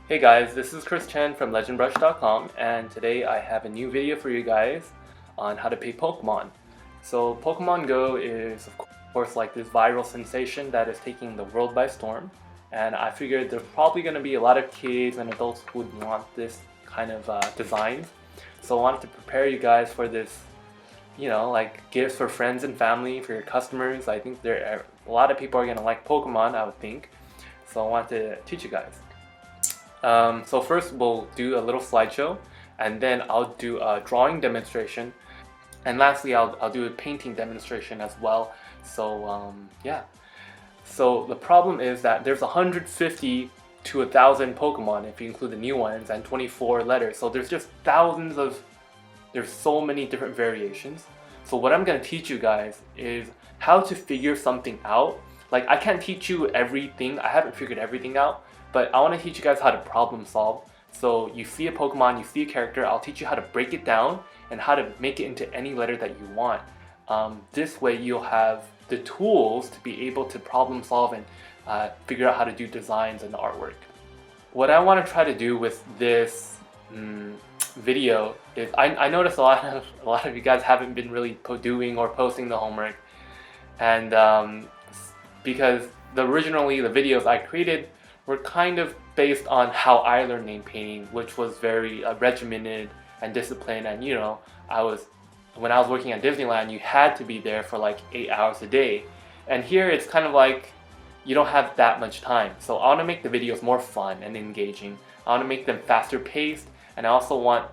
Hey guys, this is Chris Chen from legendbrush.com, and today I have a new video for you guys on how to paint Pokemon. So Pokemon Go is of course like this viral sensation that is taking the world by storm, and I figured there's probably going to be a lot of kids and adults who would want this kind of designs. So I wanted to prepare you guys for this, like gifts for friends and family, for your customers. I think there are a lot of people are going to like Pokemon, I would think. So I wanted to teach you guys. So first we'll do a little slideshow, and then I'll do a drawing demonstration, and lastly I'll do a painting demonstration as well. So yeah. So the problem is that there's 150 to 1,000 Pokemon if you include the new ones, and 24 letters. So there's just there's so many different variations. So what I'm going to teach you guys is how to figure something out. Like, I can't teach you everything, I haven't figured everything out, but I want to teach you guys how to problem solve. So you see a Pokemon, you see a character, I'll teach you how to break it down and how to make it into any letter that you want. This way you'll have the tools to be able to problem solve and figure out how to do designs and artwork. What I want to try to do with this video is I noticed a lot of you guys haven't been really doing or posting the homework, and because originally the videos I created were kind of based on how I learned name painting, which was very regimented and disciplined. And when I was working at Disneyland, you had to be there for like 8 hours a day, and here it's kind of like you don't have that much time. So I want to make the videos more fun and engaging. I want to make them faster paced, and I also want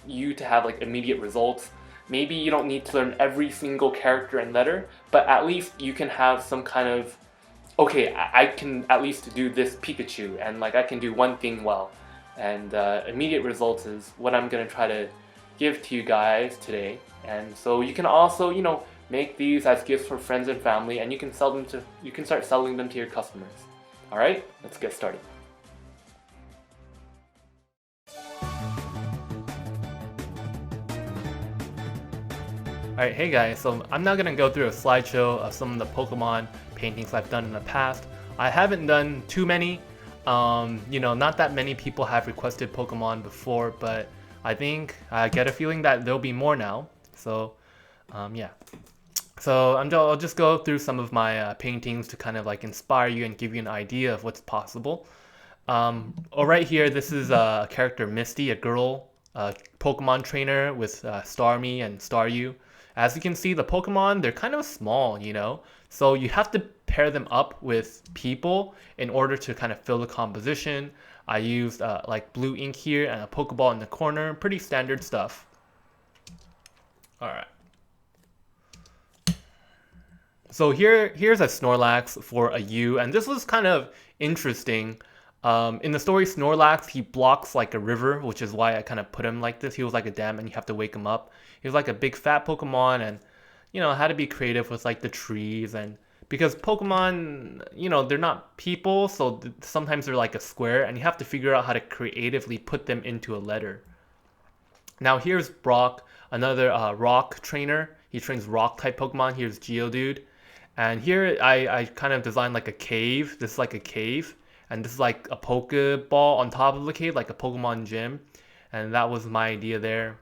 you to have like immediate results. Maybe you don't need to learn every single character and letter, but at least you can have some kind of, okay, I can at least do this Pikachu, and like I can do one thing well. And immediate results is what I'm gonna try to give to you guys today. And so you can also, make these as gifts for friends and family, and you can start selling them to your customers. All right, let's get started. Alright, hey guys, so I'm now going to go through a slideshow of some of the Pokemon paintings I've done in the past. I haven't done too many, not that many people have requested Pokemon before, but I think I get a feeling that there'll be more now. So, yeah. So I'll just go through some of my paintings to kind of like inspire you and give you an idea of what's possible. Right here, this is a character Misty, a girl Pokemon trainer with Starmie and Staryu. As you can see, the Pokemon, they're kind of small, so you have to pair them up with people in order to kind of fill the composition. I used like blue ink here and a Pokeball in the corner, pretty standard stuff. Alright. So here's a Snorlax for a U, and this was kind of interesting. In the story, Snorlax, he blocks like a river, which is why I kind of put him like this. He was like a dam and you have to wake him up. He was like a big fat Pokemon, and I had to be creative with like the trees, and because Pokemon, they're not people, so sometimes they're like a square, and you have to figure out how to creatively put them into a letter. Now here's Brock, another rock trainer. He trains rock type Pokemon. Here's Geodude. And here I kind of designed like a cave. This is like a cave. And this is like a Pokeball on top of the cave, like a Pokemon gym. And that was my idea there.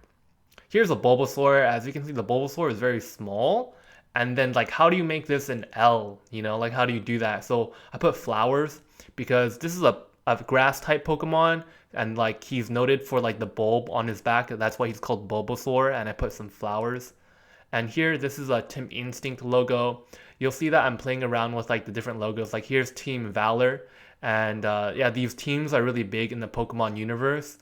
Here's a Bulbasaur. As you can see, the Bulbasaur is very small. And then like, how do you make this an L? Like how do you do that? So I put flowers because this is a grass type Pokemon. And like he's noted for like the bulb on his back. That's why he's called Bulbasaur. And I put some flowers. And here, this is a Team Instinct logo. You'll see that I'm playing around with like the different logos. Like here's Team Valor. And yeah, these teams are really big in the Pokemon universe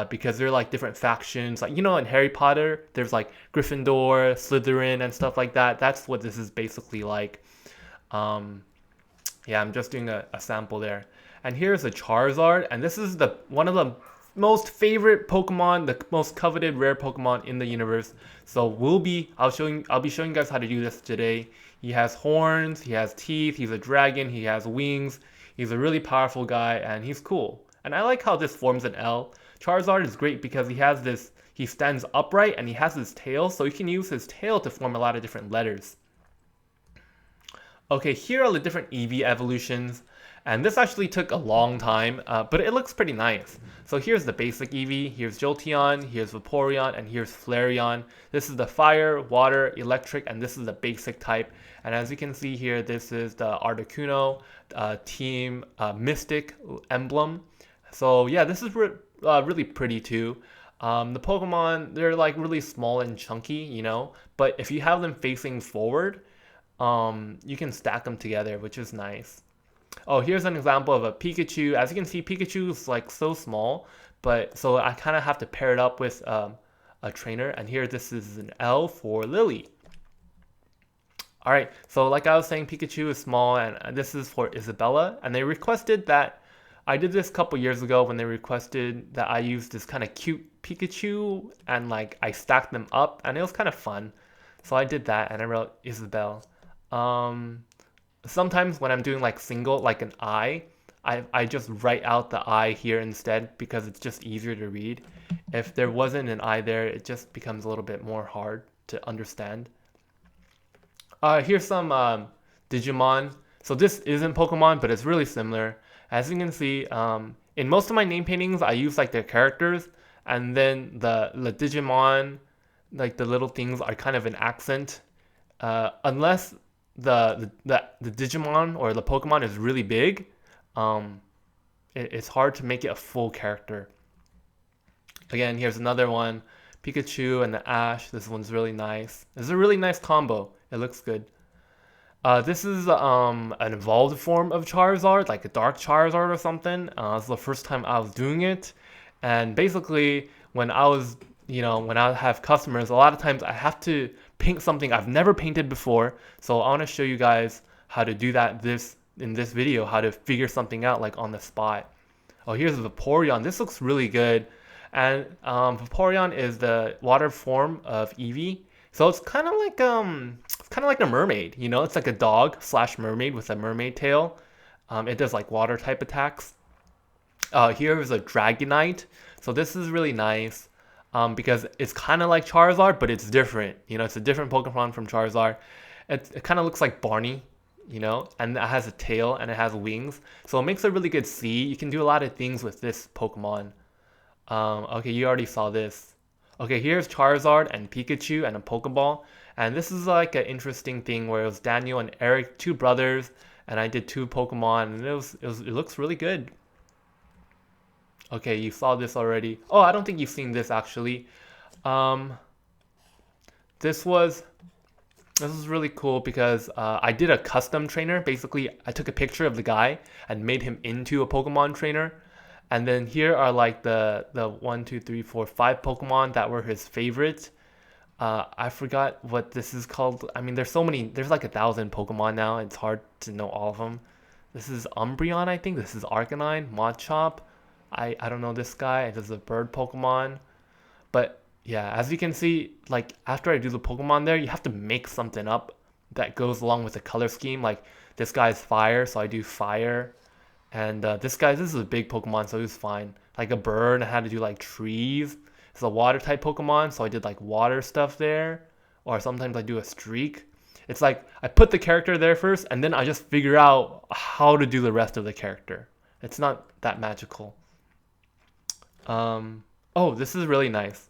because they're like different factions. Like, in Harry Potter, there's like Gryffindor, Slytherin, and stuff like that. That's what this is basically like. Yeah, I'm just doing a sample there. And here's a Charizard. And this is one of the most favorite Pokemon, the most coveted rare Pokemon in the universe. So I'll be showing you guys how to do this today. He has horns, he has teeth, he's a dragon, he has wings. He's a really powerful guy, and he's cool. And I like how this forms an L. Charizard is great because he stands upright and he has his tail, so you can use his tail to form a lot of different letters. Okay, here are the different Eevee evolutions. And this actually took a long time, but it looks pretty nice. So here's the basic Eevee, here's Jolteon, here's Vaporeon, and here's Flareon. This is the fire, water, electric, and this is the basic type. And as you can see here, this is the Articuno Team Mystic emblem. So yeah, this is really pretty too. The Pokemon, they're like really small and chunky, you know, but if you have them facing forward, you can stack them together, which is nice. Oh, here's an example of a Pikachu. As you can see, Pikachu is like so small, but so I kind of have to pair it up with a trainer. And here, this is an L for Lily. All right, so like I was saying, Pikachu is small, and this is for Isabella. And they requested that I did this a couple years ago when they requested that I use this kind of cute Pikachu and like I stacked them up, and it was kind of fun. So I did that, and I wrote Isabel. Sometimes when I'm doing like single, like an I just write out the I here instead because it's just easier to read. If there wasn't an I there, it just becomes a little bit more hard to understand. Here's some Digimon. So this isn't Pokemon, but it's really similar. As you can see, in most of my name paintings, I use like their characters, and then the Digimon, like the little things, are kind of an accent. Unless the Digimon or the Pokemon is really big, it's hard to make it a full character. Again, here's another one, Pikachu and the Ash. This one's really nice. This is a really nice combo. It looks good. This is an evolved form of Charizard, like a Dark Charizard or something. It's the first time I was doing it, and basically when I was, when I have customers, a lot of times I have to paint something I've never painted before. So I want to show you guys how to do that in this video, how to figure something out like on the spot. Oh, here's Vaporeon. This looks really good. And Vaporeon is the water form of Eevee. So it's kind of like a mermaid, it's like a dog slash mermaid with a mermaid tail. It does like water type attacks. Here is a Dragonite. So this is really nice. Because it's kind of like Charizard, but it's different. It's a different Pokemon from Charizard. It kind of looks like Barney, and it has a tail and it has wings. So it makes a really good sea. You can do a lot of things with this Pokemon. Okay, you already saw this. Okay, here's Charizard and Pikachu and a Pokeball. And this is like an interesting thing where it was Daniel and Eric, two brothers, and I did two Pokemon, and it looks really good. Okay, you saw this already. Oh, I don't think you've seen this actually. This was really cool because I did a custom trainer. Basically, I took a picture of the guy and made him into a Pokemon trainer. And then here are like the 1, 2, 3, 4, 5 Pokemon that were his favorites. I forgot what this is called. I mean, there's so many. There's like 1,000 Pokemon now. It's hard to know all of them. This is Umbreon, I think. This is Arcanine, Machop. I don't know this guy. This is a bird Pokemon. But yeah, as you can see, like after I do the Pokemon there, you have to make something up that goes along with the color scheme. Like this guy's fire, so I do fire. And this is a big Pokemon, so he was fine. Like a bird, I had to do like trees. It's a water type Pokemon, so I did like water stuff there. Or sometimes I do a streak. It's like I put the character there first, and then I just figure out how to do the rest of the character. It's not that magical. Oh, this is really nice.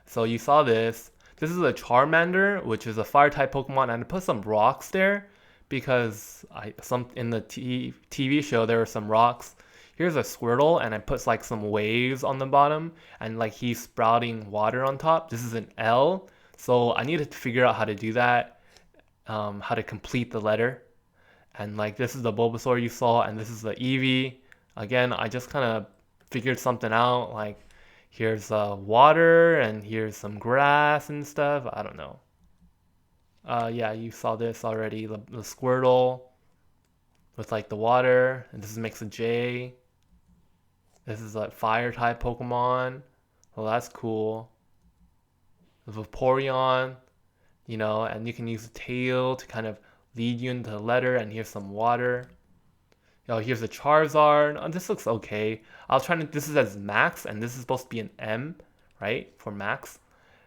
So you saw this. This is a Charmander, which is a fire type Pokemon, and I put some rocks there because in the TV show there were some rocks. Here's a Squirtle, and I put like some waves on the bottom, and like he's sprouting water on top. This is an L, so I needed to figure out how to do that, how to complete the letter. And like this is the Bulbasaur you saw, and this is the Eevee. Again, I just kind of figured something out. Like here's water, and here's some grass and stuff. I don't know. Yeah, you saw this already. The Squirtle with like the water, and this makes a J. This is like fire type Pokemon. Well, that's cool. The Vaporeon, and you can use the tail to kind of lead you into the letter. And here's some water. Here's a Charizard. Oh, this looks okay. This is as Max, and this is supposed to be an M, right? For Max.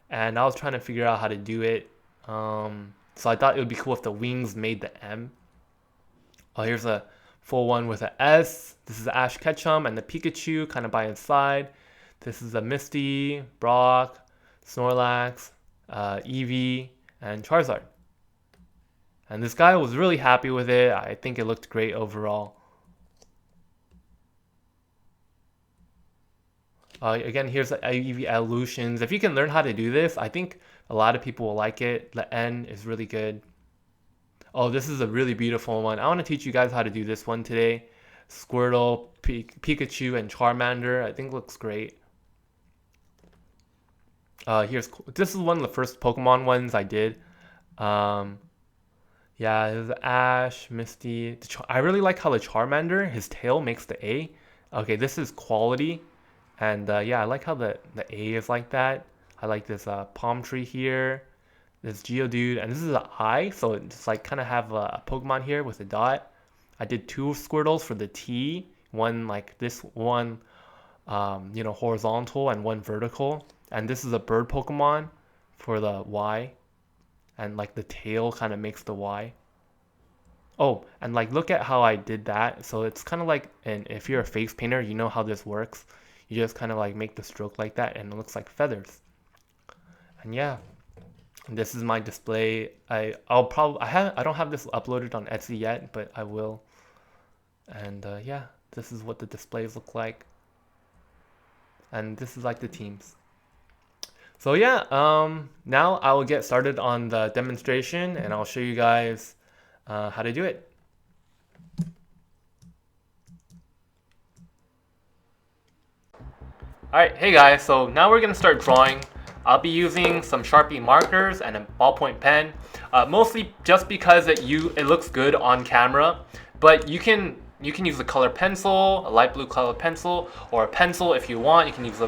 And I was trying to figure out how to do it. So I thought it would be cool if the wings made the M. Oh, here's a full one with an S. This is Ash Ketchum and the Pikachu kind of by its side. This is a Misty, Brock, Snorlax, Eevee, and Charizard. And this guy was really happy with it. I think it looked great overall. Again, here's the Eevee Evolutions. If you can learn how to do this, I think a lot of people will like it. The N is really good. Oh, this is a really beautiful one. I want to teach you guys how to do this one today. Squirtle, Pikachu, and Charmander. I think looks great. This is one of the first Pokemon ones I did. Yeah, there's Ash, Misty. I really like how the Charmander, his tail makes the A. Okay, this is quality. And yeah, I like how the A is like that. I like this palm tree here. This Geodude. And this is an I, so it's like kind of have a Pokemon here with a dot. I did 2 Squirtles for the T. One like this one, horizontal and one vertical. And this is a bird Pokemon for the Y. And like the tail kind of makes the Y. Oh, and like look at how I did that. So it's kind of like, and if you're a face painter, you know how this works. You just kind of like make the stroke like that and it looks like feathers. And yeah, this is my display. I don't have this uploaded on Etsy yet, but I will. And yeah, this is what the displays look like. And this is like the teams. So yeah, now I will get started on the demonstration and I'll show you guys how to do it. Alright, hey guys, so now we're going to start drawing. I'll be using some Sharpie markers and a ballpoint pen, mostly just because it looks good on camera, but you can use a color pencil, a light blue color pencil, or a pencil if you want. You can use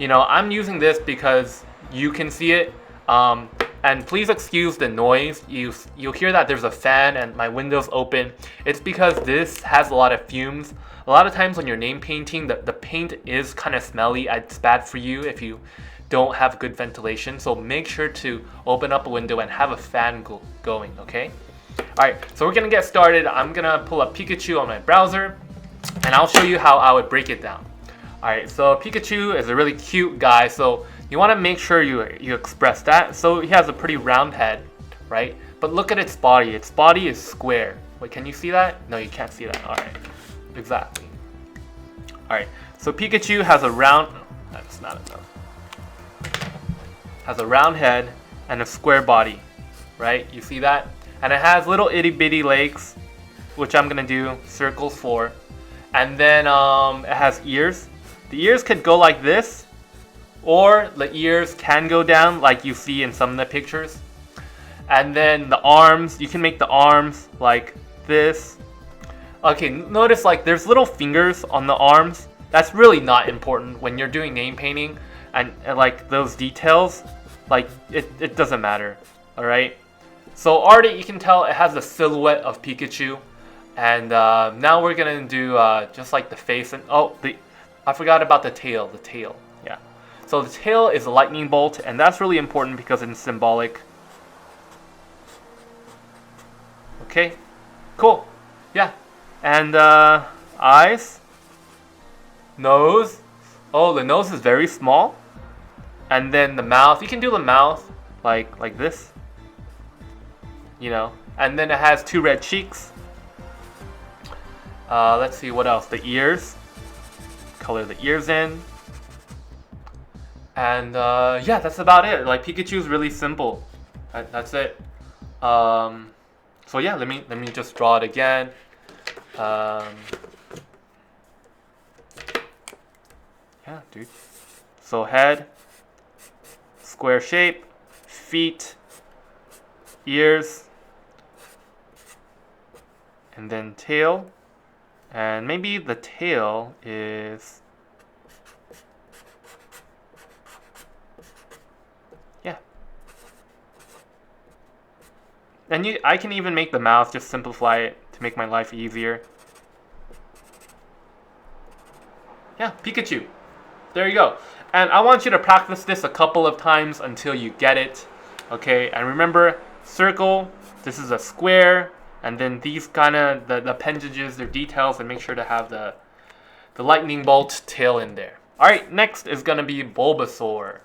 I'm using this because you can see it, and please excuse the noise. You'll hear that there's a fan and my window's open. It's because this has a lot of fumes. A lot of times when you're name painting, the paint is kind of smelly. It's bad for you if you don't have good ventilation. So make sure to open up a window and have a fan going, okay? Alright, so we're gonna get started. I'm gonna pull up Pikachu on my browser and I'll show you how I would break it down. Alright, so Pikachu is a really cute guy, so you want to make sure you express that. So he has a pretty round head, right? But look at its body. Its body is square. Wait, can you see that? No, you can't see that. Alright, exactly. Alright, so Pikachu has a round... That's not enough. Has a round head and a square body, right? You see that? And it has little itty bitty legs, which I'm going to do circles for. And then it has ears. The ears could go like this, or the ears can go down like you see in some of the pictures. And then the arms, you can make the arms like this. Okay, notice like there's little fingers on the arms. That's really not important when you're doing name painting, and like those details, like it doesn't matter, alright? So already you can tell it has a silhouette of Pikachu. And now we're gonna do just like the face, and I forgot about the tail. Yeah. So the tail is a lightning bolt, and that's really important because it's symbolic. Okay, cool. Yeah. And eyes, nose. Oh, the nose is very small. And then the mouth. You can do the mouth like this. And then it has 2 red cheeks. Let's see what else. The ears. Color the ears in. And yeah, that's about it. Like Pikachu is really simple. That's it. So yeah, let me just draw it again. Yeah, dude. So head, square shape, feet, ears, and then tail. And maybe the tail is, yeah. And I can even make the mouth, just simplify it to make my life easier. Yeah, Pikachu. There you go. And I want you to practice this a couple of times until you get it. Okay, and remember, circle, this is a square, And then these kind of the appendages, their details, and make sure to have the lightning bolt tail in there. All right, next is gonna be Bulbasaur.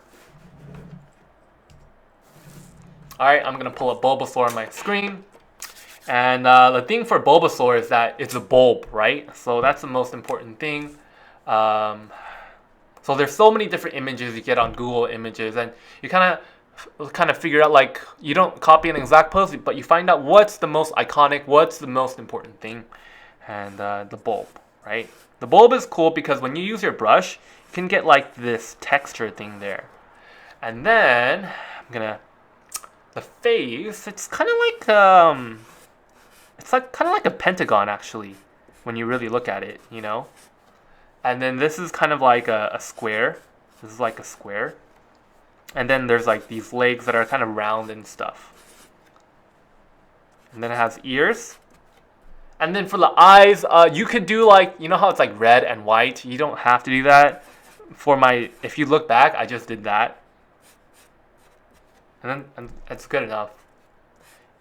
All right, I'm gonna pull up Bulbasaur on my screen. And the thing for Bulbasaur is that it's a bulb, right? So that's the most important thing. So there's so many different images you get on Google Images, and you kind of figure out, like, you don't copy an exact pose, but you find out what's the most iconic, what's the most important thing, and the bulb, right? The bulb is cool because when you use your brush, you can get like this texture thing there. And then the face, it's kind of like it's like kind of like a pentagon actually, when you really look at it, you know. And then this is kind of like a square. This is like a square. And then there's like these legs that are kind of round and stuff. And then it has ears. And then for the eyes, you could do like, you know how it's like red and white? You don't have to do that. If you look back, I just did that. And it's good enough.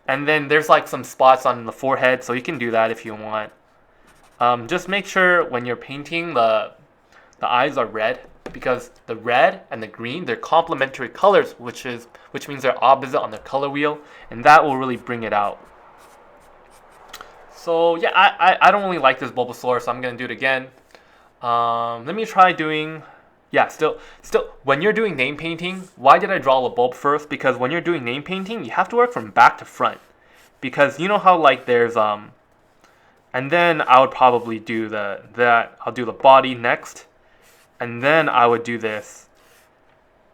And then there's like some spots on the forehead, so you can do that if you want. Just make sure when you're painting the eyes are red, because the red and the green, they're complementary colors, which means they're opposite on the color wheel, and that will really bring it out. So yeah, I don't really like this Bulbasaur, so I'm gonna do it again. Let me try doing. Yeah, still, when you're doing name painting, why did I draw the bulb first? Because when you're doing name painting, you have to work from back to front. Because you know how like there's and then I would probably do I'll do the body next, and then I would do this.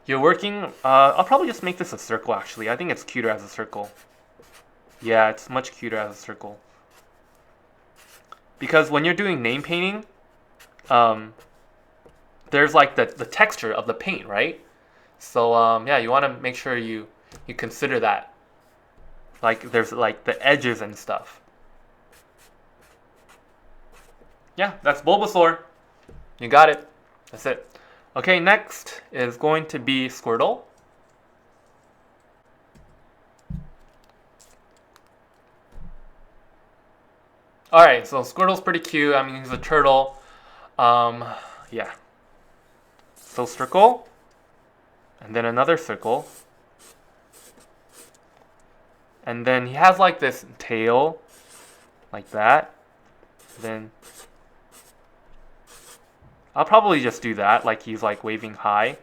You're working. I'll probably just make this a circle. Actually, I think it's cuter as a circle. Yeah, it's much cuter as a circle. Because when you're doing name painting, there's like the texture of the paint, right? So yeah, you want to make sure you consider that. Like there's like the edges and stuff. Yeah, that's Bulbasaur. You got it. That's it. Okay, next is going to be Squirtle. Alright, so Squirtle's pretty cute. I mean, he's a turtle. Yeah. So circle. And then another circle. And then he has like this tail. Like that. Then I'll probably just do that, like he's like waving high.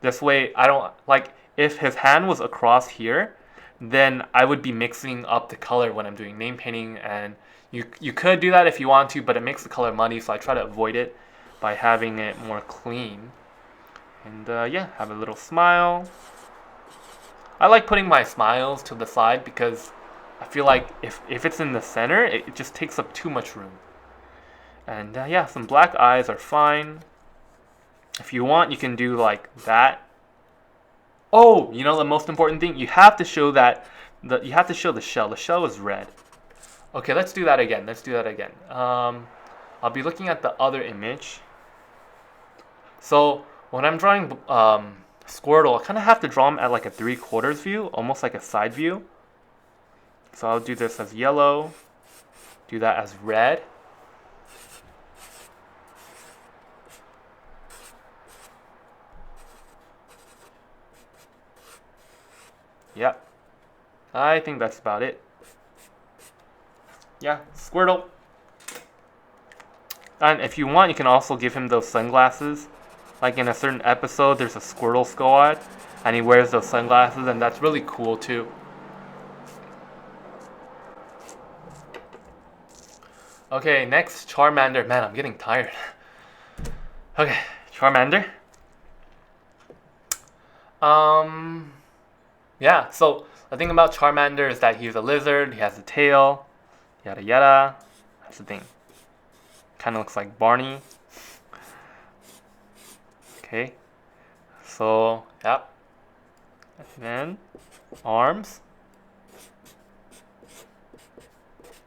This way, I don't, like, if his hand was across here, then I would be mixing up the color when I'm doing name painting, and you could do that if you want to, but it makes the color muddy, so I try to avoid it by having it more clean. And yeah, have a little smile. I like putting my smiles to the side because I feel like if it's in the center, it just takes up too much room. And yeah, some black eyes are fine. If you want, you can do like that. Oh, you know the most important thing? You have to show you have to show the shell. The shell is red. Okay, let's do that again. I'll be looking at the other image. So when I'm drawing Squirtle, I kind of have to draw him at like a 3/4 view, almost like a side view. So I'll do this as yellow. Do that as red. Yep. I think that's about it. Yeah, Squirtle. And if you want, you can also give him those sunglasses. Like in a certain episode, there's a Squirtle squad, and he wears those sunglasses, and that's really cool too. Okay, next, Charmander. Man, I'm getting tired. Okay, Charmander. Yeah, so the thing about Charmander is that he's a lizard, he has a tail, yada yada. That's the thing. Kind of looks like Barney. Okay, so, yep. And then, arms,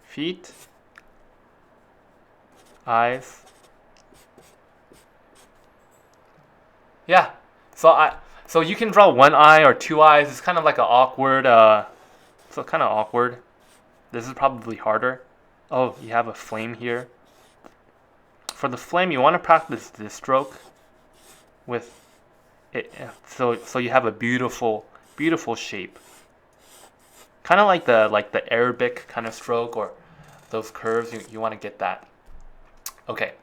feet, eyes. Yeah, so you can draw one eye or two eyes. It's kind of like an awkward, so kind of awkward. This is probably harder. Oh, you have a flame here. For the flame, you want to practice this stroke with it, so you have a beautiful shape. Kind of like the Arabic kind of stroke, or those curves. You want to get that. Okay.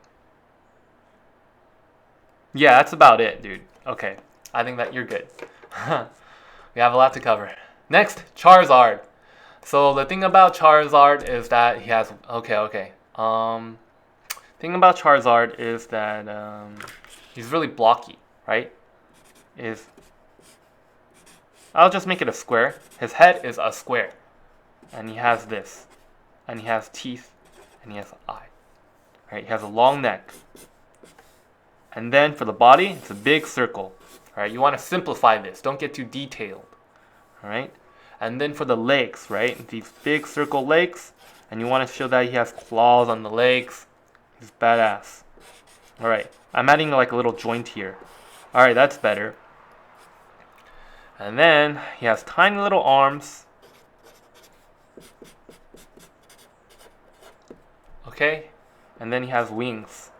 Yeah, that's about it, dude. Okay, I think that you're good. We have a lot to cover. Next, Charizard. So the thing about Charizard is that he has thing about Charizard is that he's really blocky, right? I'll just make it a square. His head is a square, and he has this, and he has teeth, and he has an eye. Right? He has a long neck, and then for the body, it's a big circle. Right? You want to simplify this. Don't get too detailed. All right? And then for the legs, right? These big circle legs, and you want to show that he has claws on the legs. He's badass. All right. I'm adding like a little joint here. All right, that's better. And then he has tiny little arms. Okay? And then he has wings.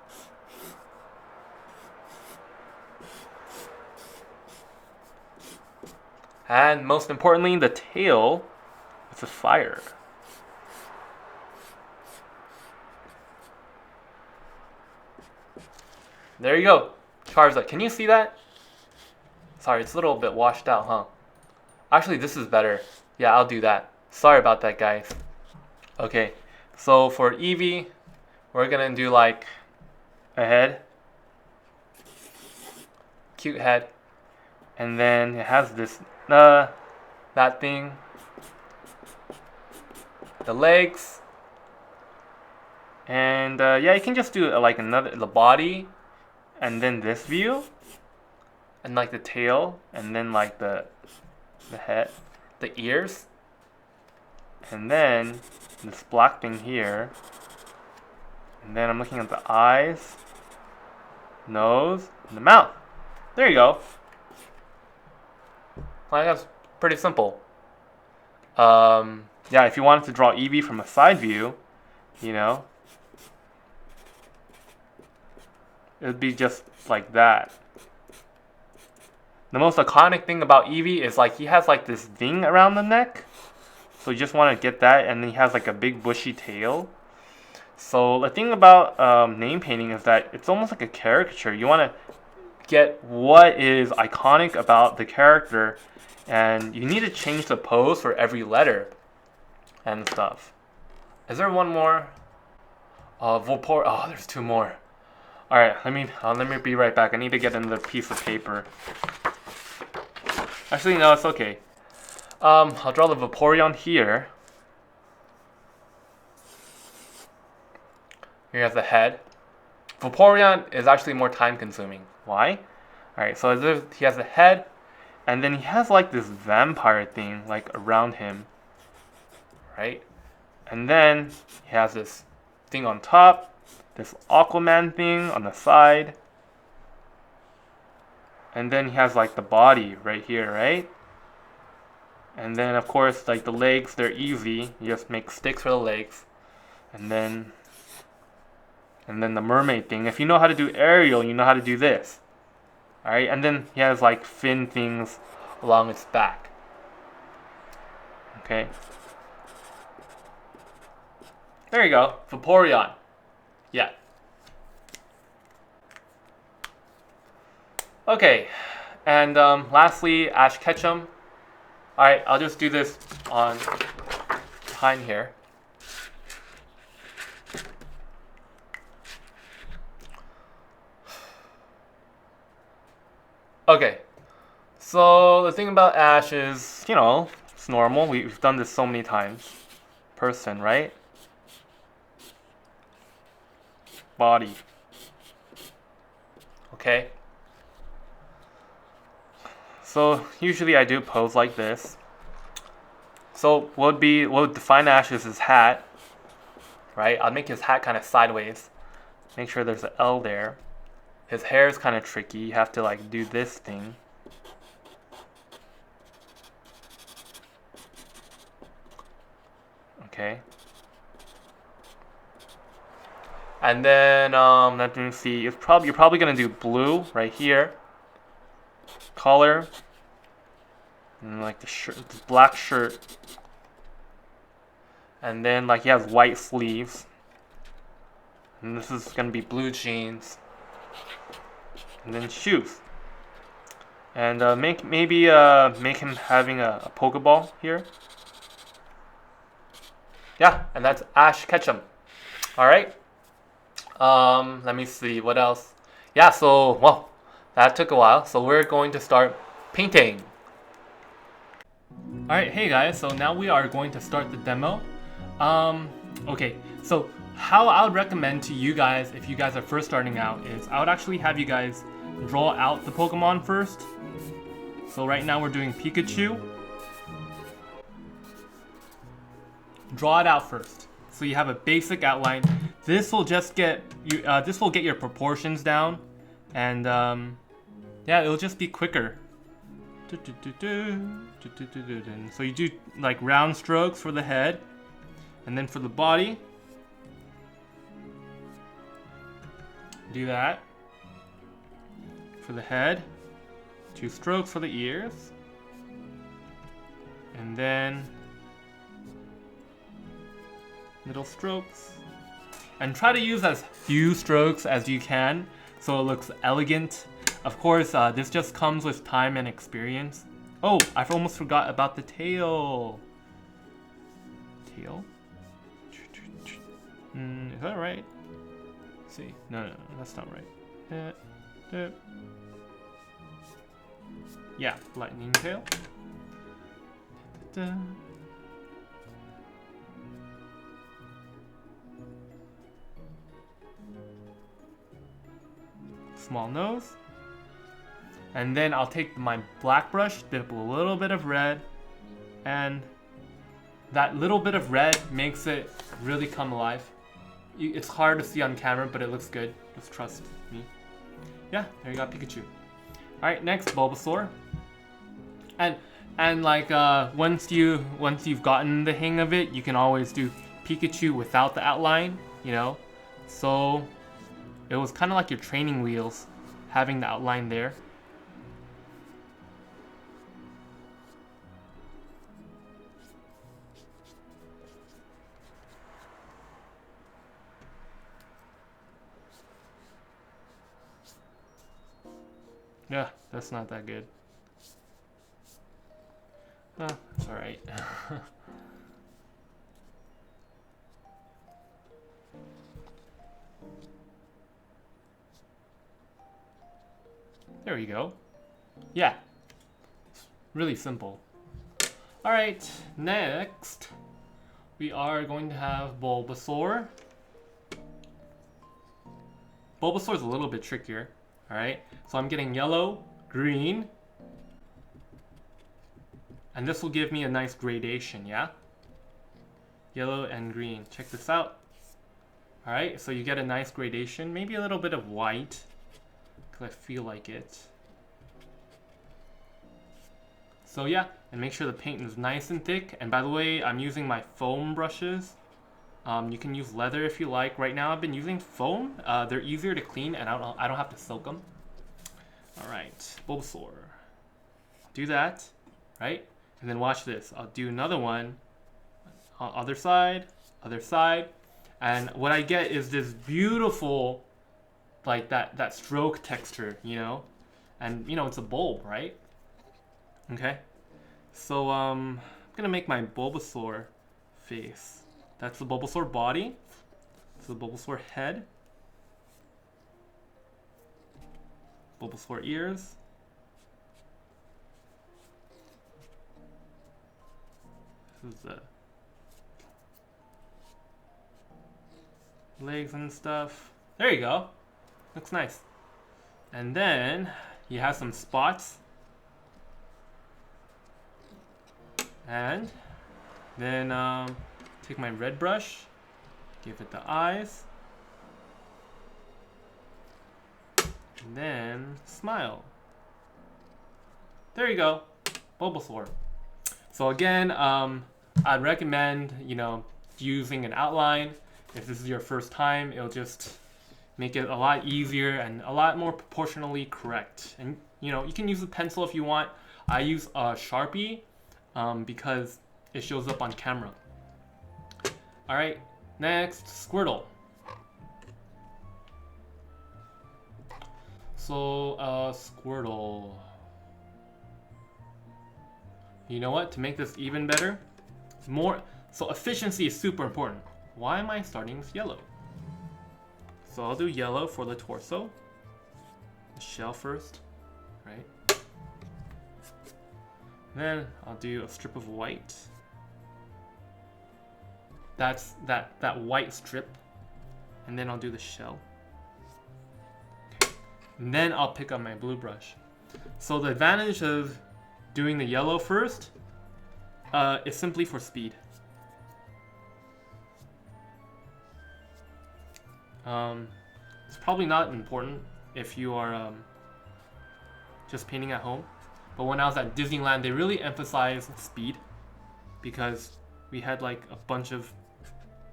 And most importantly, the tail is a fire. There you go. Charizard. Can you see that? Sorry, it's a little bit washed out, huh? Actually, this is better. Yeah, I'll do that. Sorry about that, guys. Okay, so for Eevee, we're gonna do like a head. Cute head. And then it has this, that thing. The legs. And yeah, you can just do like the body. And then this view. And like the tail. And then like the head. The ears. And then this black thing here. And then I'm looking at the eyes, nose, and the mouth. There you go. Like, that's pretty simple. Yeah, if you wanted to draw Eevee from a side view, you know, it would be just like that. The most iconic thing about Eevee is like he has like this thing around the neck. So you just want to get that, and then he has like a big bushy tail. So the thing about name painting is that it's almost like a caricature. You want to get what is iconic about the character, and you need to change the pose for every letter and stuff. Is there one more? Volpor. Oh, there's two more. All right, let me be right back. I need to get another piece of paper. Actually, no, it's okay. I'll draw the Vaporeon here. Here has the head. Vaporeon is actually more time consuming. Why? Alright, so he has a head, and then he has like this vampire thing like around him. Right? And then he has this thing on top, this Aquaman thing on the side. And then he has like the body right here, right? And then of course like the legs, they're easy. You just make sticks for the legs. And then the mermaid thing. If you know how to do Ariel, you know how to do this. Alright, and then he has like fin things along its back. Okay. There you go. Vaporeon. Yeah. Okay. And lastly, Ash Ketchum. Alright, I'll just do this on behind here. Okay, so the thing about Ash is, you know, it's normal. We've done this so many times. Person, right? Body. Okay. So usually I do pose like this. So what would define Ash is his hat, right? I'll make his hat kind of sideways. Make sure there's an L there. His hair is kind of tricky. You have to like do this thing. Okay. And then let me see. You're probably gonna do blue right here. Collar. And like the shirt, the black shirt. And then like he has white sleeves. And this is gonna be blue jeans. And then shoes. And make him having a Pokeball here. Yeah, and that's Ash Ketchum. All right. Let me see what else. Yeah, so well, that took a while. So we're going to start painting. All right, hey guys. So now we are going to start the demo. Okay. So how I would recommend to you guys, if you guys are first starting out, is I would actually have you guys draw out the Pokemon first. So right now we're doing Pikachu. Draw it out first, so you have a basic outline. This will just get you. This will get your proportions down, and yeah, it'll just be quicker. So you do like round strokes for the head, and then for the body, do that. For the head, 2 strokes for the ears, and then little strokes, and try to use as few strokes as you can so it looks elegant. Of course, this just comes with time and experience. Oh, I almost forgot about the tail. Tail? Is that right? Let's see. No, that's not right. Yeah, lightning tail. Small nose. And then I'll take my black brush, dip a little bit of red, and that little bit of red makes it really come alive. It's hard to see on camera, but it looks good. Just trust me. Yeah, there you got Pikachu. Alright, next Bulbasaur. And like once you've gotten the hang of it, you can always do Pikachu without the outline, you know. So it was kind of like your training wheels, having the outline there. Yeah, that's not that good. Oh, it's alright. There we go. Yeah. Really simple. Alright, next we are going to have Bulbasaur. Bulbasaur is a little bit trickier. Alright, so I'm getting yellow, green, and this will give me a nice gradation, yeah? Yellow and green. Check this out. Alright, so you get a nice gradation, maybe a little bit of white, because I feel like it. So yeah, and make sure the paint is nice and thick. And by the way, I'm using my foam brushes. You can use leather if you like. Right now I've been using foam. They're easier to clean and I don't have to soak them. Alright, Bulbasaur. Do that, right? And then watch this. I'll do another one. Other side, and what I get is this beautiful, like that stroke texture, you know, and you know it's a bulb, right? Okay, so I'm gonna make my Bulbasaur face. That's the Bulbasaur body. That's the Bulbasaur head. Bulbasaur ears. This is the legs and stuff. There you go. Looks nice. And then he has some spots. And then take my red brush, give it the eyes, and then smile. There you go, Bulbasaur. So again, I'd recommend, you know, using an outline. If this is your first time, it'll just make it a lot easier and a lot more proportionally correct. And you know, you can use a pencil if you want. I use a Sharpie because it shows up on camera. All right, next, Squirtle. So, Squirtle. You know what? To make this even better, so efficiency is super important. Why am I starting with yellow? So I'll do yellow for the torso. The shell first, right? Then I'll do a strip of white. That's that white strip. And then I'll do the shell. Okay. And then I'll pick up my blue brush. So the advantage of doing the yellow first is simply for speed. It's probably not important if you are just painting at home. But when I was at Disneyland, they really emphasized speed because we had like a bunch of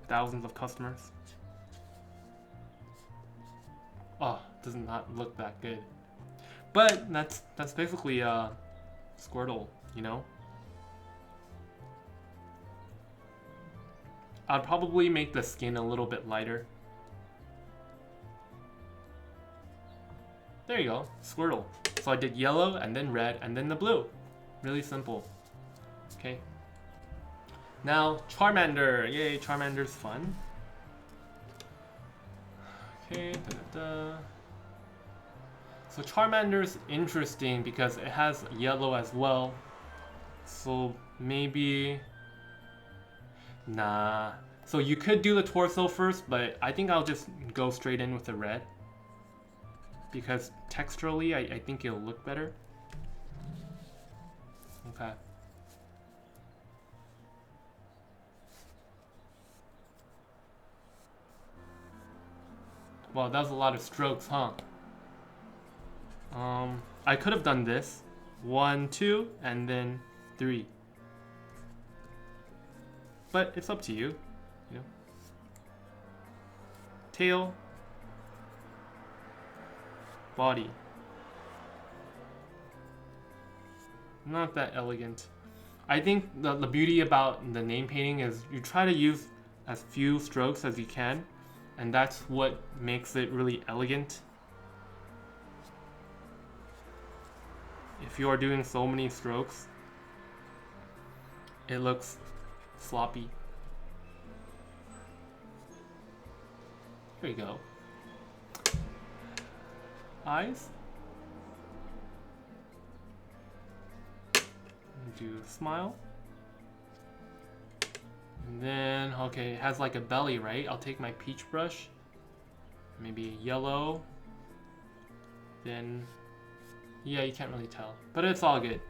thousands of customers. Oh, does not look that good. But that's basically Squirtle, you know? I'd probably make the skin a little bit lighter. There you go, Squirtle. So I did yellow and then red and then the blue. Really simple. Okay. Now Charmander. Yay, Charmander's fun. Okay, So Charmander's interesting because it has yellow as well. So maybe... Nah. So you could do the torso first, but I think I'll just go straight in with the red. Because texturally, I think it'll look better. Okay. Well, that was a lot of strokes, huh? I could have done this. 1, 2, and then 3. But it's up to you. You know. Tail. Body. Not that elegant. I think the beauty about the name painting is you try to use as few strokes as you can, and that's what makes it really elegant. If you are doing so many strokes, it looks sloppy. There you go. Eyes. Do a smile. And then, okay, it has like a belly, right? I'll take my peach brush. Maybe yellow. Then, yeah, you can't really tell. But it's all good.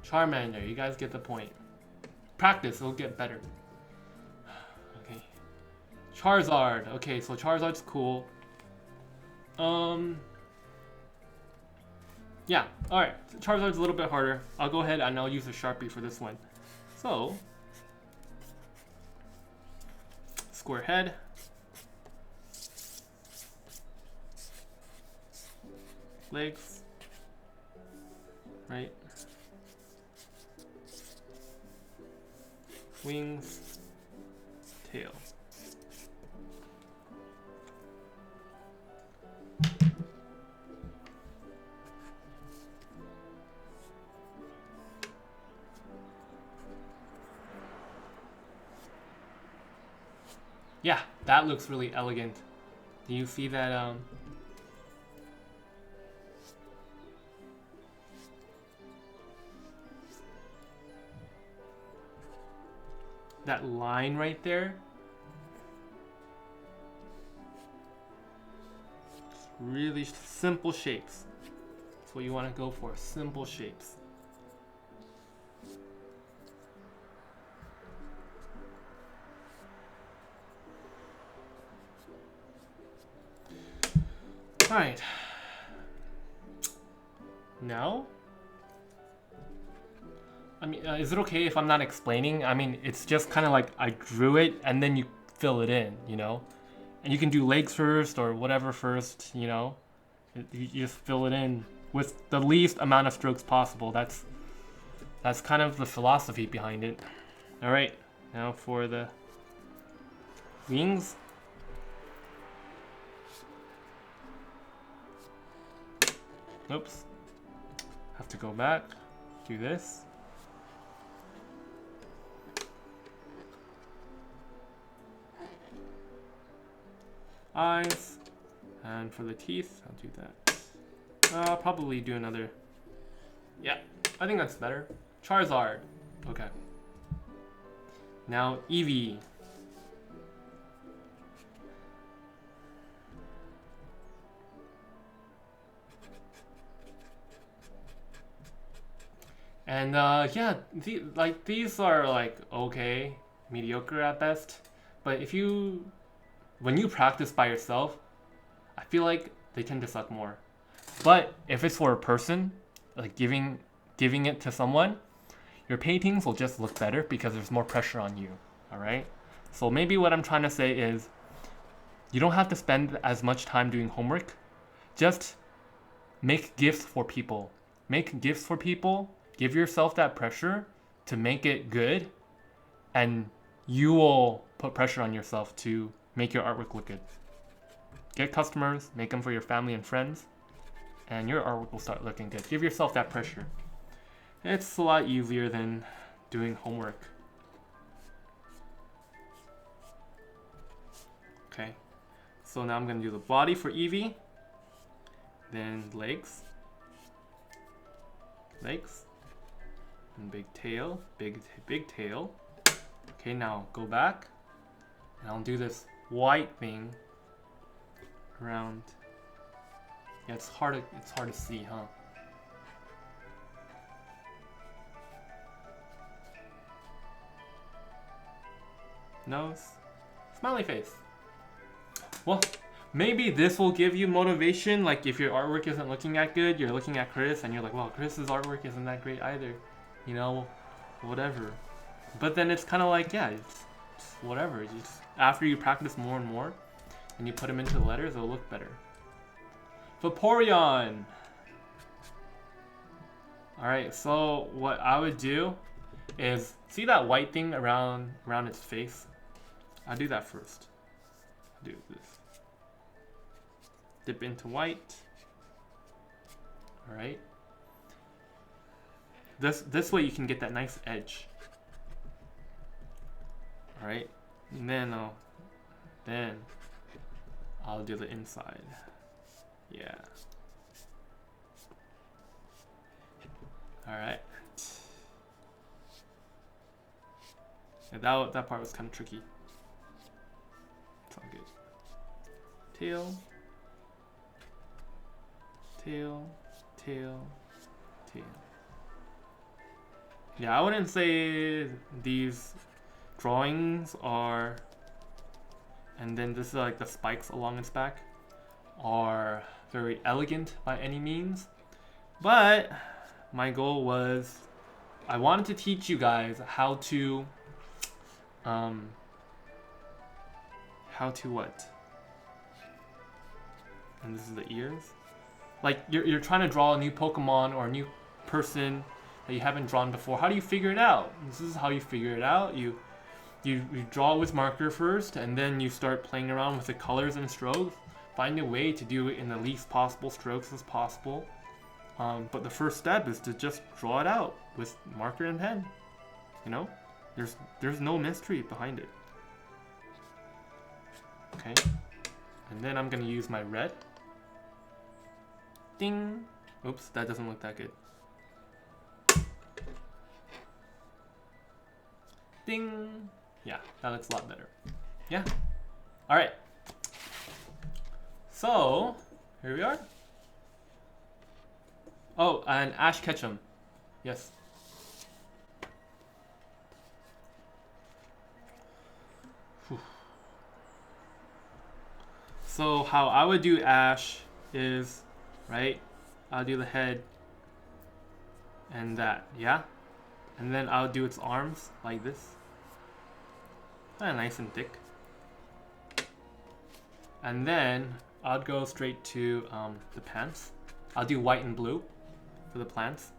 Charmander, you guys get the point. Practice, it'll get better. Okay. Charizard. Okay, so Charizard's cool. Yeah, alright. Charizard's a little bit harder. I'll go ahead and I'll use a Sharpie for this one. So, square head. Legs. Right. Wings. Tail. Yeah, that looks really elegant. Do you see that that line right there? Really simple shapes. That's what you want to go for, simple shapes. Alright. Now, I mean, is it okay if I'm not explaining? I mean, it's just kind of like I drew it and then you fill it in, you know? And you can do legs first or whatever first, you know? You just fill it in with the least amount of strokes possible. That's kind of the philosophy behind it. All right, now for the wings. Oops. Have to go back, do this. Eyes, and for the teeth, I'll do that. I'll probably do another. Yeah, I think that's better. Charizard. Okay. Now Eevee. And yeah, these are like okay, mediocre at best. But when you practice by yourself, I feel like they tend to suck more. But if it's for a person, like giving it to someone, your paintings will just look better because there's more pressure on you. All right. So maybe what I'm trying to say is, you don't have to spend as much time doing homework. Just make gifts for people. Make gifts for people. Give yourself that pressure to make it good, and you will put pressure on yourself to make your artwork look good. Get customers, make them for your family and friends, and your artwork will start looking good. Give yourself that pressure. It's a lot easier than doing homework. Okay, so now I'm gonna do the body for Eevee, then legs, and big tail, big tail. Okay, now go back, and I'll do this white thing around. Yeah, it's hard to see, huh? Nose, smiley face. Well, maybe this will give you motivation. Like if your artwork isn't looking that good, you're looking at Chris and you're like, well, Chris's artwork isn't that great either. You know, whatever. But then it's kind of like, yeah, it's whatever. After you practice more and more, and you put them into the letters, it'll look better. Vaporeon. All right, so what I would do is see that white thing around its face. I'll do that first. I'll do this. Dip into white. All right. This way you can get that nice edge. All right, and then I'll do the inside. Yeah. All right. Yeah, that part was kind of tricky. It's all good. Tail. Tail. Tail. Tail. Yeah, I wouldn't say these drawings are, and then this is like the spikes along its back, are very elegant by any means. But my goal was, I wanted to teach you guys how to what? And this is the ears. Like you're trying to draw a new Pokemon or a new person that you haven't drawn before. How do you figure it out? This is how you figure it out. You draw it with marker first, and then you start playing around with the colors and strokes. Find a way to do it in the least possible strokes as possible. But the first step is to just draw it out with marker and pen. You know, there's no mystery behind it. Okay, and then I'm gonna use my red. Ding. Oops, that doesn't look that good. Ding. Yeah, that looks a lot better. Yeah. All right. So here we are. Oh, and Ash Ketchum. Yes. Whew. So how I would do Ash is, right? I'll do the head and that, yeah? And then I'll do its arms like this. Kind of nice and thick. And then I'll go straight to the pants. I'll do white and blue for the plants.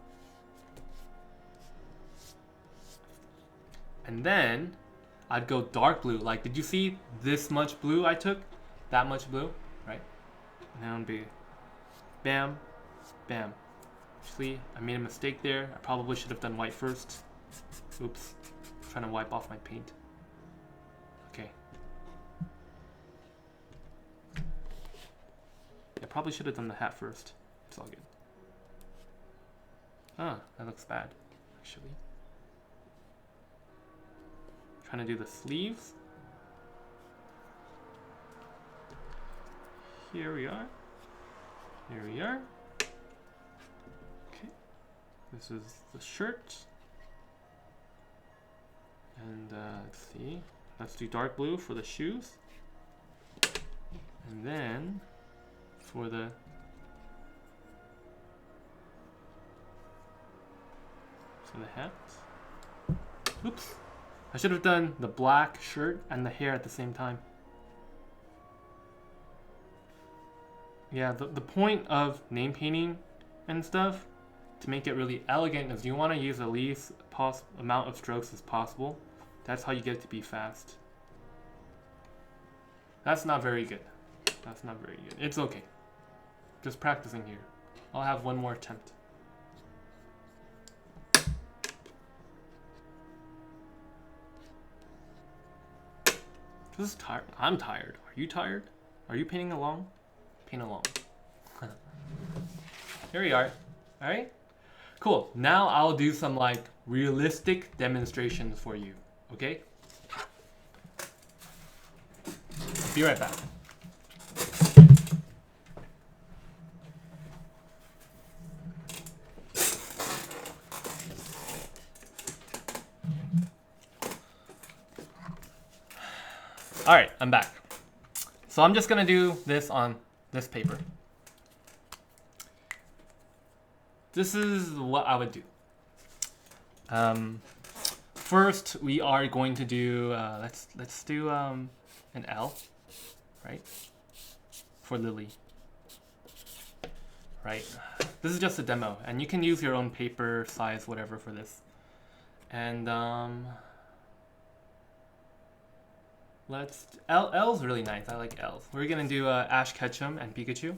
And then I'd go dark blue. Like, did you see this much blue I took? That much blue, right? And then it'll be bam, bam. Actually, I made a mistake there. I probably should have done white first. Oops. I'm trying to wipe off my paint. Okay. I probably should have done the hat first. It's all good. Ah, that looks bad, actually. Trying to do the sleeves. Here we are. Here we are. Okay. This is the shirt. And let's see. Let's do dark blue for the shoes. And then for the hat. Oops. I should have done the black shirt and the hair at the same time. Yeah, the point of name painting and stuff to make it really elegant is you want to use the least amount of strokes as possible. That's how you get it to be fast. That's not very good. That's not very good. It's okay. Just practicing here. I'll have one more attempt. This is tired. I'm tired. Are you tired? Are you painting along? Paint along. Here we are. Alright? Cool. Now I'll do some like realistic demonstrations for you. Okay? Be right back. Alright, I'm back. So I'm just gonna do this on this paper. This is what I would do. First, we are going to do let's do an L, right? For Lily. Right. This is just a demo, and you can use your own paper size, whatever, for this. And L's really nice. I like L's. We're gonna do Ash Ketchum and Pikachu.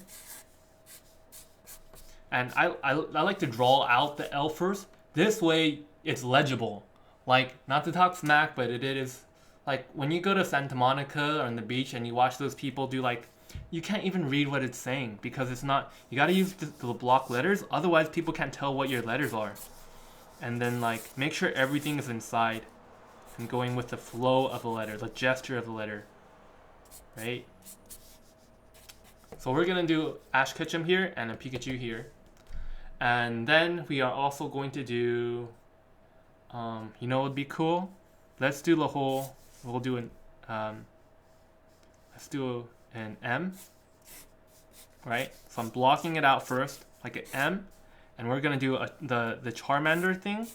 And I like to draw out the L first. This way it's legible. Like, not to talk smack, but it is like when you go to Santa Monica or on the beach and you watch those people do like, you can't even read what it's saying because it's not, you gotta use the block letters, otherwise people can't tell what your letters are. And then like, make sure everything is inside and going with the flow of the letter, the gesture of the letter, right? So we're gonna do Ash Ketchum here and a Pikachu here. And then we are also going to do, you know what would be cool? Let's do the whole, we'll do an, let's do an M, right? So I'm blocking it out first, like an M, and we're gonna do the Charmander thing.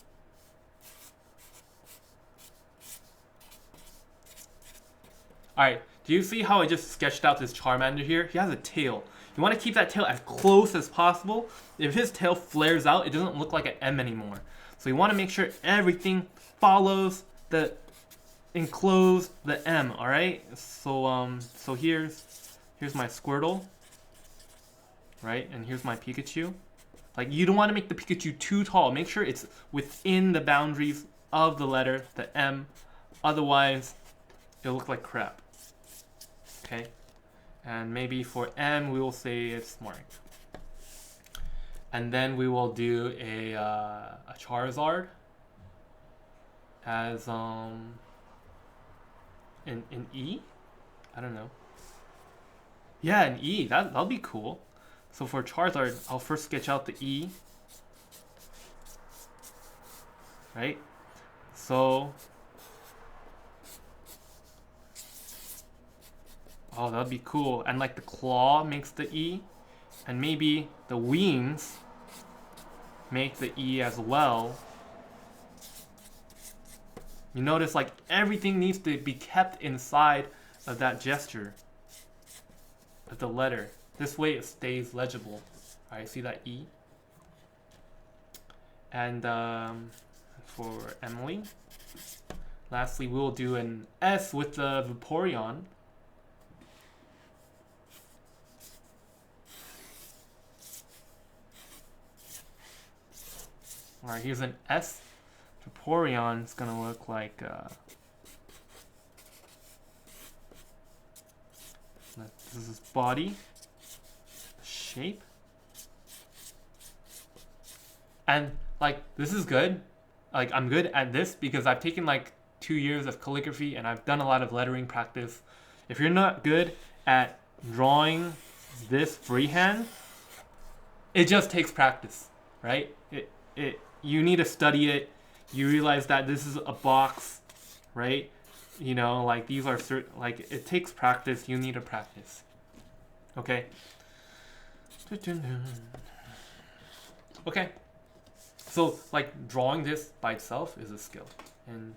Alright, do you see how I just sketched out this Charmander here? He has a tail. You want to keep that tail as close as possible. If his tail flares out, it doesn't look like an M anymore. So you want to make sure everything follows the enclosed the M, alright? So so here's my Squirtle, right? And here's my Pikachu. Like, you don't want to make the Pikachu too tall. Make sure it's within the boundaries of the letter, the M. Otherwise, it'll look like crap. Okay? And maybe for M, we will say it's Mark. And then we will do a Charizard as in E? I don't know. Yeah, an E. That'll be cool. So for Charizard, I'll first sketch out the E. Right? So oh, that'd be cool. And like the claw makes the E. And maybe the wings make the E as well. You notice like everything needs to be kept inside of that gesture of the letter. This way it stays legible. Alright, see that E? And for Emily, lastly we'll do an S with the Vaporeon. Alright, here's an S. Vaporeon is gonna look like this is his body, shape, and like this is good. Like I'm good at this because I've taken like 2 years of calligraphy and I've done a lot of lettering practice. If you're not good at drawing this freehand, it just takes practice, right? You need to study it. You realize that this is a box, right? You know, like these are certain, like it takes practice. You need to practice. Okay. Okay. So like drawing this by itself is a skill, and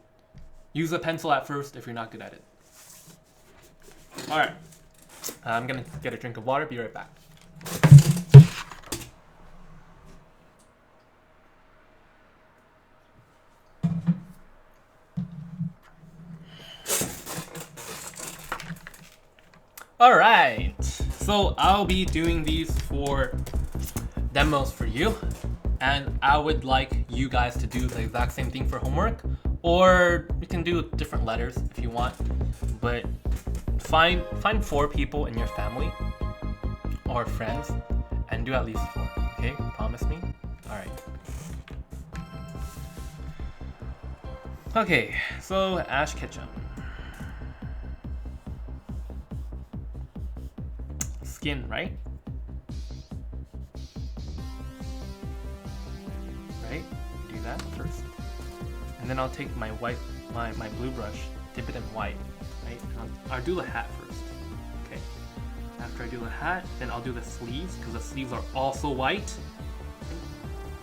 use a pencil at first if you're not good at it. All right. I'm gonna get a drink of water. Be right back. Alright, so I'll be doing these for demos for you, and I would like you guys to do the exact same thing for homework, or you can do different letters if you want, but find 4 people in your family or friends and do at least 4, okay? Promise me? Alright. Okay, so Ash Ketchum. Skin, right? Right? Do that first. And then I'll take my white, my blue brush, dip it in white, right? I'll do the hat first. Okay. After I do the hat, then I'll do the sleeves, because the sleeves are also white.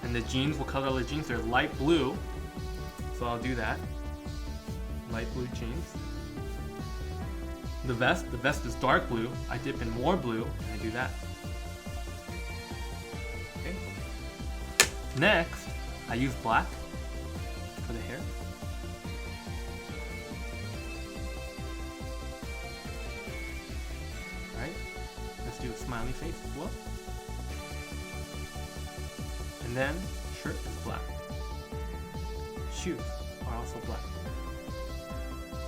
And the jeans, what color are the jeans? They're light blue. So I'll do that. Light blue jeans. The vest is dark blue. I dip in more blue, and I do that. Okay. Next, I use black for the hair. Alright, let's do a smiley face as well. And then, shirt is black. Shoes are also black.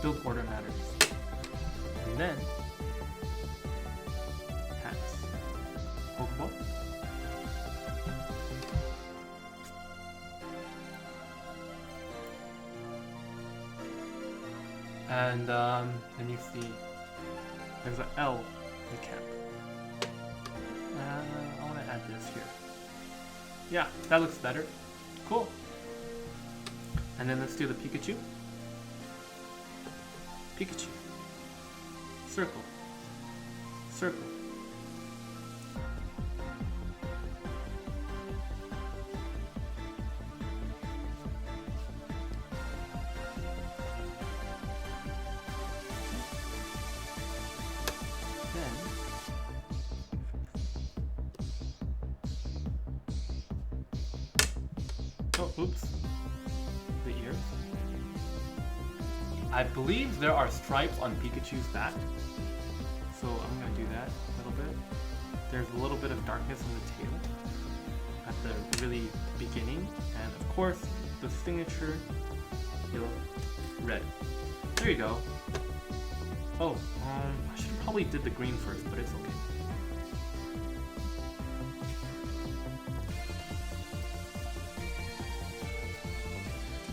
Build order matters. And then, hats. Pokeball. And then you see there's an L in the cap. I want to add this here. Yeah, that looks better. Cool. And then let's do the Pikachu. Pikachu. Circle. Circle. Oh, oops. The ears. I believe there are stripes on Pikachu's back. So I'm going to do that a little bit. There's a little bit of darkness in the tail at the really beginning. And of course, the signature yellow, red. There you go. Oh, I should have probably did the green first, but it's okay.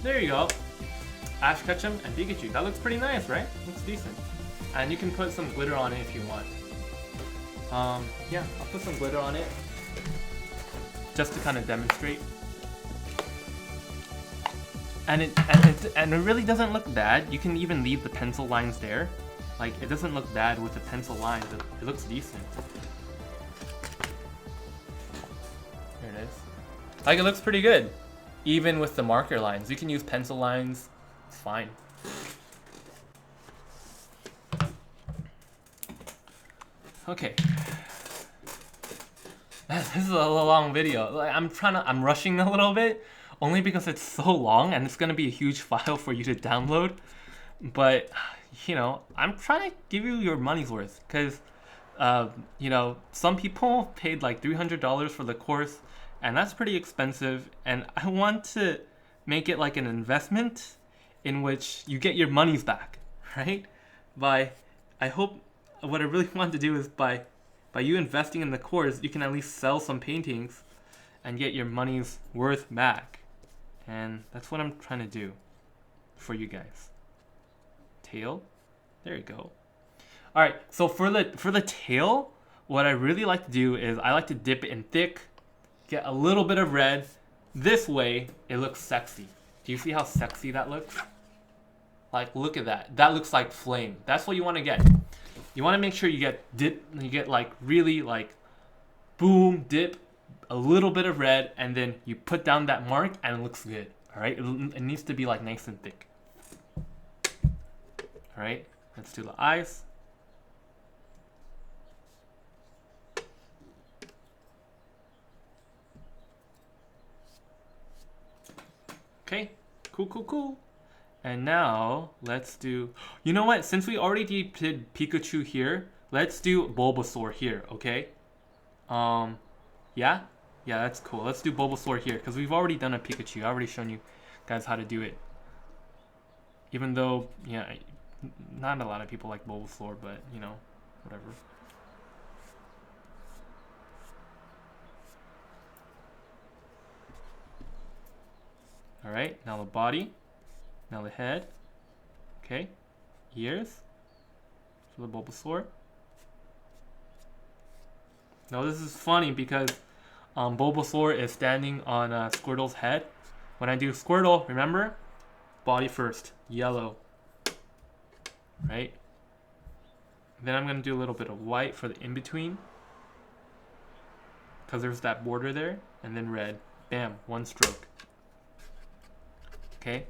There you go. Ash Ketchum and Pikachu. That looks pretty nice, right? Looks decent. And you can put some glitter on it if you want. Yeah, I'll put some glitter on it just to kind of demonstrate. And it really doesn't look bad. You can even leave the pencil lines there. Like, it doesn't look bad with the pencil lines. It looks decent. Here it is. Like, it looks pretty good. Even with the marker lines. You can use pencil lines. It's fine. Okay. This is a long video. Like, I'm rushing a little bit, only because it's so long and it's gonna be a huge file for you to download. But, you know, I'm trying to give you your money's worth, because, you know, some people paid like $300 for the course, and that's pretty expensive. And I want to make it like an investment in which you get your monies back, right? I hope what I really want to do is by you investing in the course, you can at least sell some paintings and get your money's worth back. And that's what I'm trying to do for you guys. Tail, there you go. All right, so for the tail, what I really like to do is I like to dip it in thick, get a little bit of red. This way, it looks sexy. Do you see how sexy that looks? Like, look at that. That looks like flame. That's what you want to get. You want to make sure you get like really like, boom, dip, a little bit of red, and then you put down that mark, and it looks good. All right, it needs to be like nice and thick. All right, let's do the eyes. Okay, cool. And now let's do, you know what? Since we already did Pikachu here, let's do Bulbasaur here, okay? Yeah, that's cool. Let's do Bulbasaur here because we've already done a Pikachu. I've already shown you guys how to do it. Even though, yeah, not a lot of people like Bulbasaur, but you know, whatever. All right, now the body. Now the head. Okay. Ears. For the Bulbasaur. Now this is funny because Bulbasaur is standing on Squirtle's head. When I do Squirtle, remember? Body first. Yellow. Right? Then I'm going to do a little bit of white for the in-between. Because there's that border there. And then red. Bam. One stroke. Okay.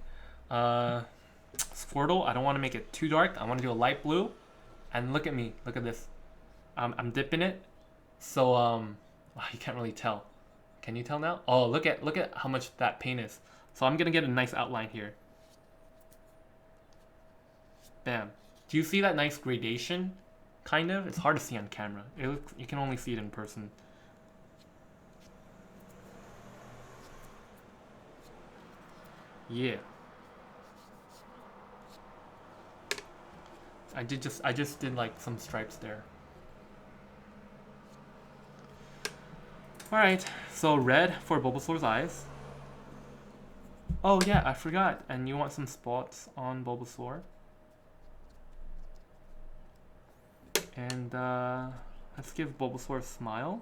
Squirtle, I don't want to make it too dark. I want to do a light blue. And look at me. Look at this. I'm dipping it. So, you can't really tell. Can you tell now? Oh, look at how much that paint is. So I'm going to get a nice outline here. Bam. Do you see that nice gradation? Kind of. It's hard to see on camera. You can only see it in person. Yeah. I just did like some stripes there. Alright, so red for Bulbasaur's eyes. Oh yeah, I forgot. And you want some spots on Bulbasaur. And let's give Bulbasaur a smile.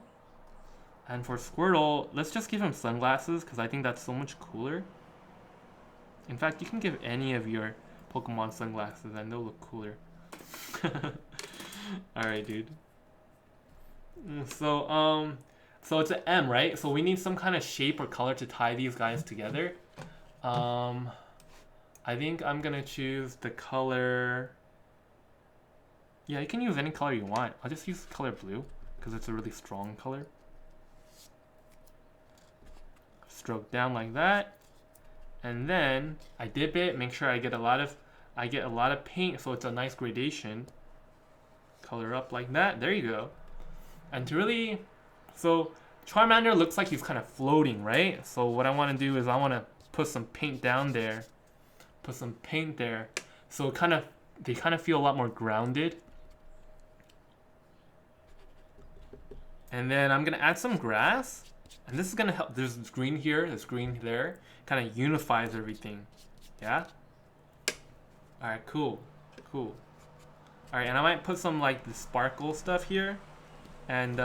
And for Squirtle, let's just give him sunglasses because I think that's so much cooler. In fact, you can give any of your Pokemon sunglasses and they'll look cooler. Alright, dude. So it's an M, right? So we need some kind of shape or color to tie these guys together. I think I'm gonna choose the color. Yeah, you can use any color you want. I'll just use the color blue because it's a really strong color. Stroke down like that. And then I dip it, make sure I get a lot of paint so it's a nice gradation. Color up like that. There you go. And to really, so Charmander looks like he's kind of floating, right? So what I want to do is I want to put some paint down there. Put some paint there. So they kind of feel a lot more grounded. And then I'm going to add some grass. And this is going to help. There's green here, there's green there. Kind of unifies everything. Yeah? Alright, cool. Alright, and I might put some like the sparkle stuff here. And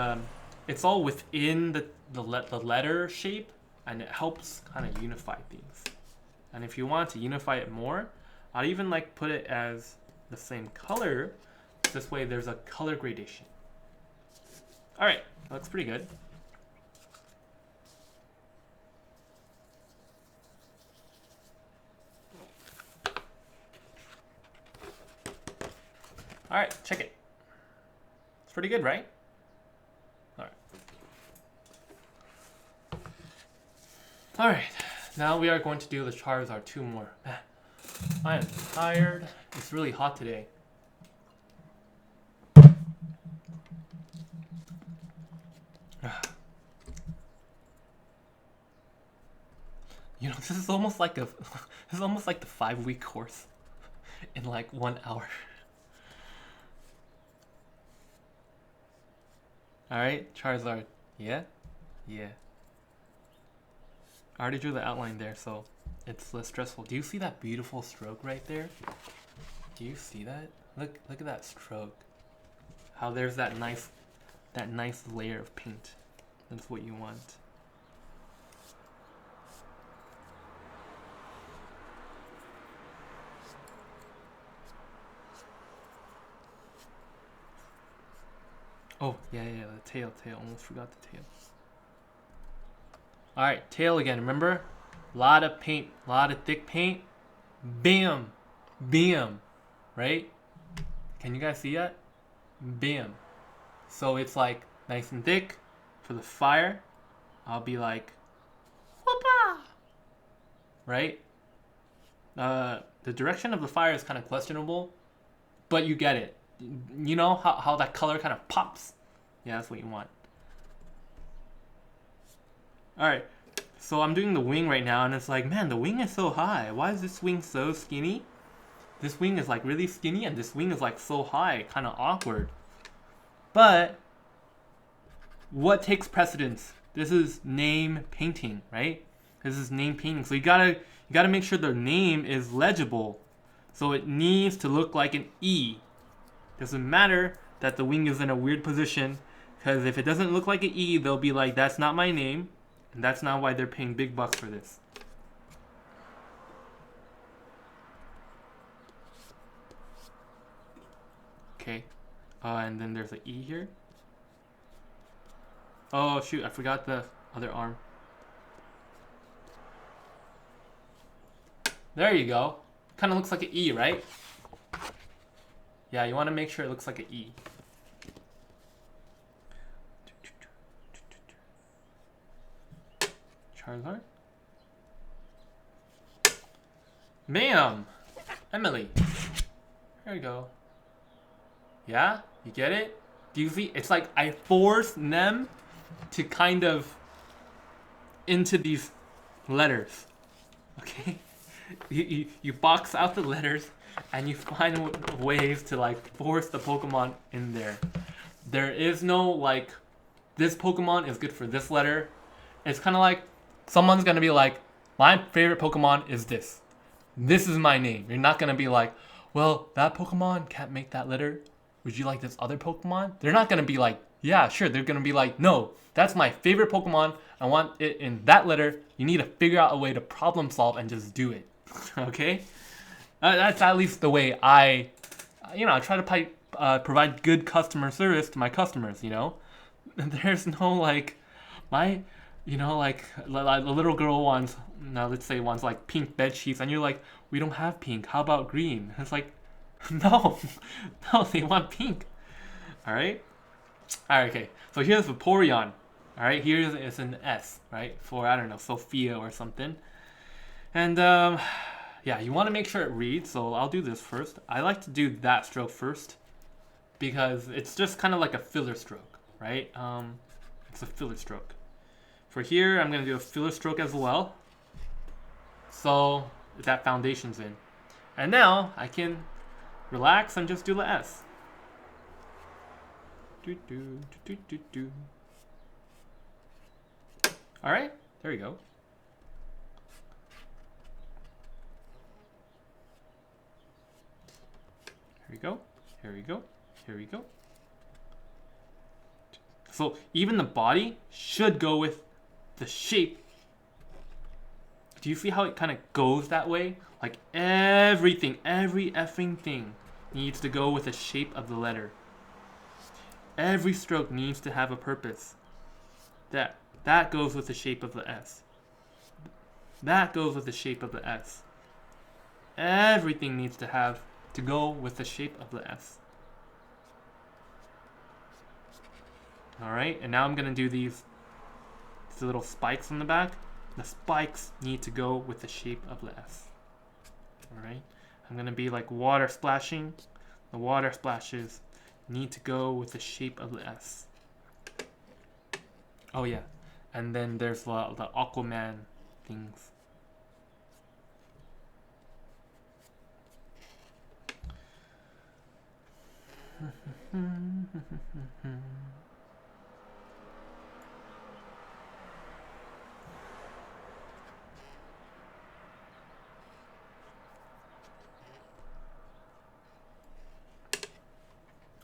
it's all within the letter shape. And it helps kind of unify things. And if you want to unify it more, I'd even like put it as the same color. This way there's a color gradation. Alright, looks pretty good. Alright, check it. It's pretty good, right? Alright. Alright, now we are going to do the Charizard 2 more. I am tired. It's really hot today. You know, this is almost like the 5-week course in like 1 hour. Alright, Charizard. Yeah? Yeah. I already drew the outline there, so it's less stressful. Do you see that beautiful stroke right there? Do you see that? Look at that stroke. How there's that nice layer of paint. That's what you want. Oh, yeah, the tail, almost forgot the tail. Alright, tail again, remember? Lot of paint, lot of thick paint. Bam! Bam! Right? Can you guys see that? Bam! So it's like nice and thick. For the fire, I'll be like, whoopah! Right? The direction of the fire is kind of questionable, but you get it. You know how that color kind of pops? Yeah, that's what you want. Alright, so I'm doing the wing right now, and it's like, man, the wing is so high. Why is this wing so skinny? This wing is like really skinny, and this wing is like so high, kind of awkward. But what takes precedence? This is name painting, right? This is name painting. So you gotta make sure the name is legible. So it needs to look like an E. Doesn't matter that the wing is in a weird position, because if it doesn't look like an E, they'll be like, that's not my name, and that's not why they're paying big bucks for this. Okay, and then there's an E here. Oh shoot, I forgot the other arm. There you go. Kind of looks like an E, right? Yeah, you want to make sure it looks like an E. Charizard. Bam! Emily. There you go. Yeah? You get it? Do you see? It's like I force them to kind of into these letters. Okay? You box out the letters and you find ways to like force the Pokemon in there. There is no like, this Pokemon is good for this letter. It's kind of like someone's gonna be like, my favorite Pokemon is this. This is my name. You're not gonna be like, well, that Pokemon can't make that letter. Would you like this other Pokemon? They're not gonna be like, yeah, sure. They're gonna be like, no, that's my favorite Pokemon. I want it in that letter. You need to figure out a way to problem solve and just do it. Okay? That's at least the way I try to provide good customer service to my customers, you know? There's no like, the little girl wants, let's say wants like pink bed sheets, and you're like, we don't have pink, how about green? And it's like, no, they want pink. Alright, okay, so here's Vaporeon. Alright, here is an S, right, for, I don't know, Sophia or something. And, yeah, you want to make sure it reads, so I'll do this first. I like to do that stroke first, because it's just kind of like a filler stroke, right? It's a filler stroke. For here, I'm going to do a filler stroke as well, so that foundation's in. And now, I can relax and just do the S. Alright, there you go. Here we go, here we go, here we go. So even the body should go with the shape. Do you see how it kind of goes that way? Like everything, every effing thing needs to go with the shape of the letter. Every stroke needs to have a purpose. That goes with the shape of the S. That goes with the shape of the S. Everything needs to go with the shape of the S. Alright, and now I'm gonna do these little spikes on the back. The spikes need to go with the shape of the S. Alright, I'm gonna be like water splashing. The water splashes need to go with the shape of the S. Oh yeah, and then there's the Aquaman things.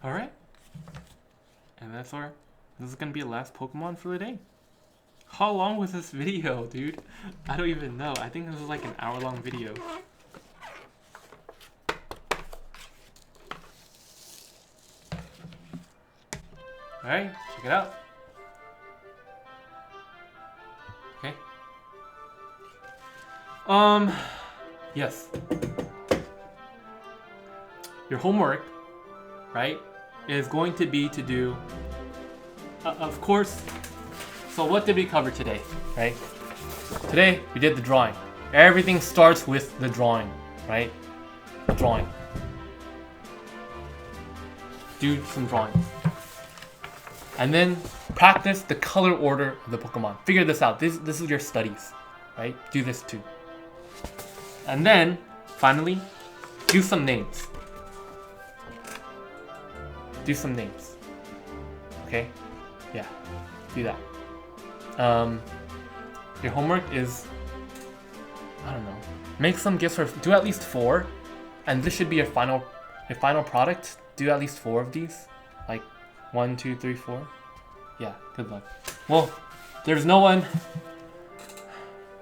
Alright, and this is gonna be the last Pokemon for the day. How long was this video, dude? I don't even know. I think this is like an hour-long video. Alright, check it out. Okay. Yes. Your homework, right, is going to be to do, of course, so what did we cover today, right? Today, we did the drawing. Everything starts with the drawing, right? Drawing. Do some drawings. And then practice the color order of the Pokemon. Figure this out. This is your studies, right? Do this too. And then, finally, do some names. Do some names. Okay? Yeah, do that. Your homework is, I don't know, make some gifts for, do at least 4, and this should be your final product. Do at least 4 of these, like 1, 2, 3, 4. Yeah, good luck. Well, there's no one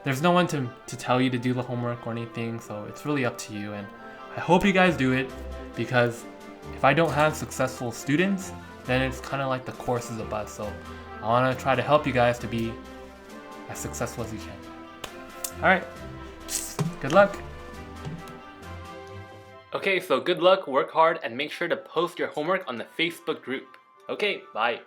to tell you to do the homework or anything, so it's really up to you, and I hope you guys do it, because if I don't have successful students, then it's kind of like the course is a bust. So I want to try to help you guys to be as successful as you can. Alright, good luck! Okay, so good luck, work hard, and make sure to post your homework on the Facebook group. Okay, bye!